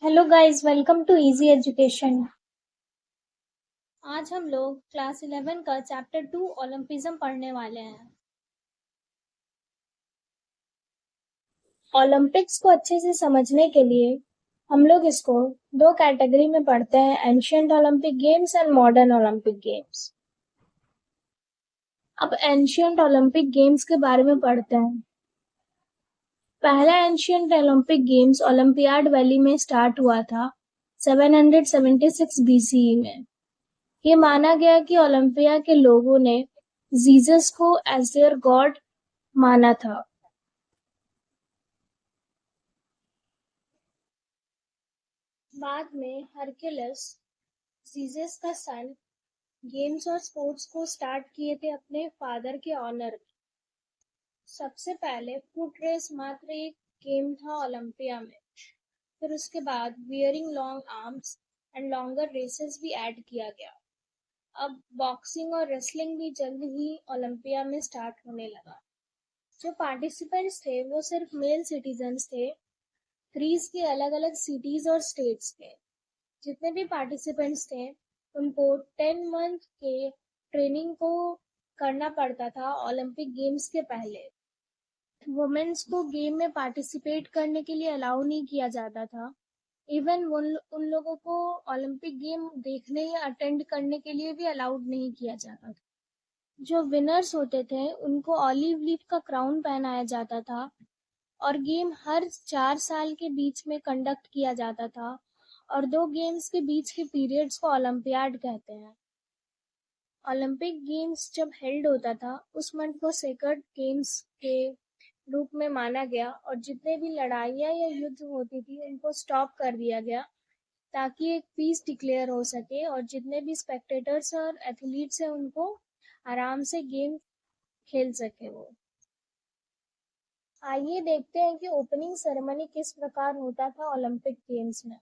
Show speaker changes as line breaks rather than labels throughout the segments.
Hello guys, welcome to easy education. आज हम लोग क्लास 11 का चैप्टर 2 ओलंपिज्म पढ़ने वाले हैं। ओलंपिक्स को अच्छे से समझने के लिए हम लोग इसको दो कैटेगरी में पढ़ते हैं, ancient Olympic games and modern Olympic games. अब एंशियंट ओलंपिक गेम्स के बारे में पढ़ते हैं। पहला ancient Olympic games olympiad valley में स्टार्ट हुआ था 776 बीसीई में। ये माना गया कि ओलंपिया के लोगों ने जीसस को एज देयर गॉड माना था। बाद में हरक्यूलिस, जीसस का सन, गेम्स और स्पोर्ट्स को स्टार्ट किए थे अपने फादर के ऑनर में। सबसे पहले फुट रेस मात्र एक गेम था ओलंपिया में। फिर उसके बाद wearing long arms and longer races भी ऐड किया गया। अब बॉक्सिंग और रेसलिंग भी जल्द ही ओलंपिया में स्टार्ट होने लगा। जो पार्टिसिपेंट्स थे वो सिर्फ मेल सिटीजन्स थे, ग्रीस के अलग अलग सिटीज और स्टेट्स के। जितने भी पार्टिसिपेंट्स थे उनको 10 मंथ के ट्रेनिंग को करना पड़ता था ओलंपिक गेम्स के पहले। वुमेन्स को गेम में पार्टिसिपेट करने के लिए अलाउ नहीं किया जाता था। इवन उन लोगों को ओलंपिक गेम देखने या अटेंड करने के लिए भी अलाउड नहीं किया जाता था। जो विनर्स होते थे उनको ऑलिव लीफ का क्राउन पहनाया जाता था और गेम हर 4 साल के बीच में कंडक्ट किया जाता था और दो गेम्स के बीच के पीरियड्स को ओलंपियाड कहते हैं। ओलंपिक गेम्स जब हेल्ड होता था उस मंथ को सेक्रेड गेम्स के रूप में माना गया और जितने भी लड़ाइयाँ या युद्ध होती थी उनको स्टॉप कर दिया गया ताकि एक पीस डिक्लेयर हो सके और जितने भी स्पेक्टेटर्स और एथलीट्स हैं उनको आराम से गेम खेल सके वो। आइए देखते हैं कि ओपनिंग सेरेमनी किस प्रकार होता था ओलंपिक गेम्स में।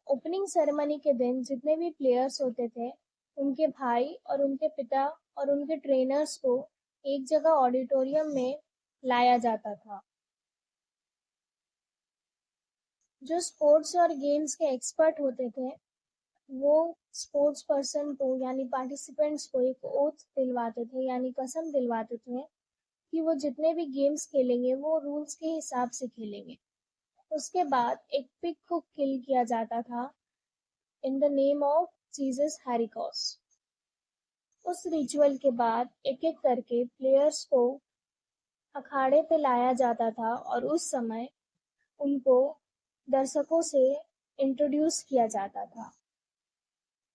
ओपनिंग सेरेमनी के दिन जितने भी प्लेयर्स होते थे उनके भाई और उनके पिता और उनके ट्रेनर्स को एक जगह ऑडिटोरियम में लाया जाता था। जो स्पोर्ट्स और गेम्स के एक्सपर्ट होते थे वो स्पोर्ट्स पर्सन को यानी पार्टिसिपेंट्स को एक ओथ दिलवाते थे यानी कसम दिलवाते थे कि वो जितने भी गेम्स खेलेंगे वो रूल्स के हिसाब से खेलेंगे। उसके बाद एक पिग को किल किया जाता था in the name of Jesus हैरिकॉस। उस रिचुअल के बाद एक एक करके प्लेयर्स को अखाड़े पे लाया जाता था और उस समय उनको दर्शकों से इंट्रोड्यूस किया जाता था।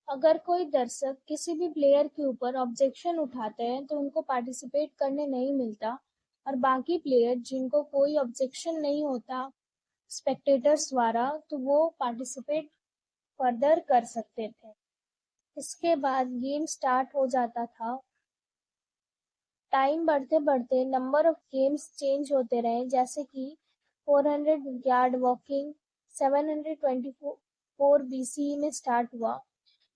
अगर कोई दर्शक किसी भी प्लेयर के ऊपर ऑब्जेक्शन उठाते हैं तो उनको पार्टिसिपेट करने नहीं मिलता और बाकी प्लेयर जिनको कोई ऑब्जेक्शन नहीं होता स्पेक्टेटर्स द्वारा तो वो पार्टिसिपेट फर्दर कर सकते थे। इसके बाद गेम स्टार्ट हो जाता था। टाइम बढ़ते बढ़ते नंबर ऑफ गेम्स चेंज होते रहे जैसे कि 400 यार्ड वॉकिंग 724 बीसीई में स्टार्ट हुआ,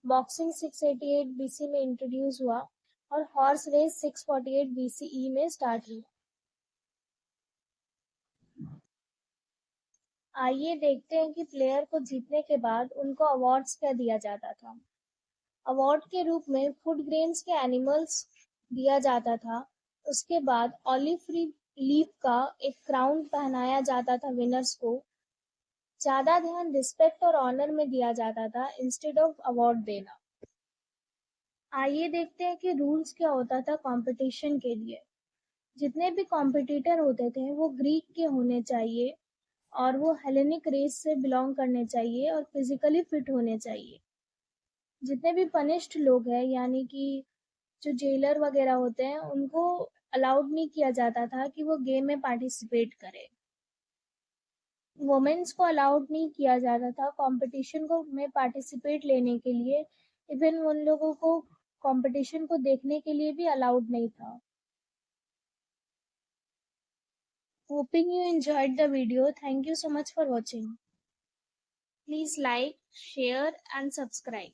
बॉक्सिंग 688 बीसी में इंट्रोड्यूस हुआ और हॉर्स रेस 648 बीसीई में स्टार्ट हुआ। आइए देखते हैं कि प्लेयर को जीतने के बाद उनको अवार्ड्स क्या दिया जाता था। अवार्ड के रूप में फूड ग्रेन्स के एनिमल्स दिया जाता था। उसके बाद ऑलिव लीफ का एक क्राउन पहनाया जाता था विनर्स को। ज्यादा ध्यान रिस्पेक्ट और ऑनर में दिया जाता था इंस्टेड ऑफ अवार्ड देना। आइए देखते हैं कि रूल्स क्या होता था कंपटीशन के लिए। जितने भी कॉम्पिटिटर होते थे वो ग्रीक के होने चाहिए और वो हेलेनिक रेस से बिलोंग करने चाहिए और फिजिकली फिट होने चाहिए। जितने भी पनिश्ड लोग हैं यानी कि जो जेलर वगैरह होते हैं उनको अलाउड नहीं किया जाता था कि वो गेम में पार्टिसिपेट करें। वुमेन्स को अलाउड नहीं किया जाता था कंपटीशन को में पार्टिसिपेट लेने के लिए। इवन उन लोगों को कंपटीशन को देखने के लिए भी अलाउड नहीं था। Hoping you enjoyed the video. Thank you so much for watching. Please like, share and subscribe.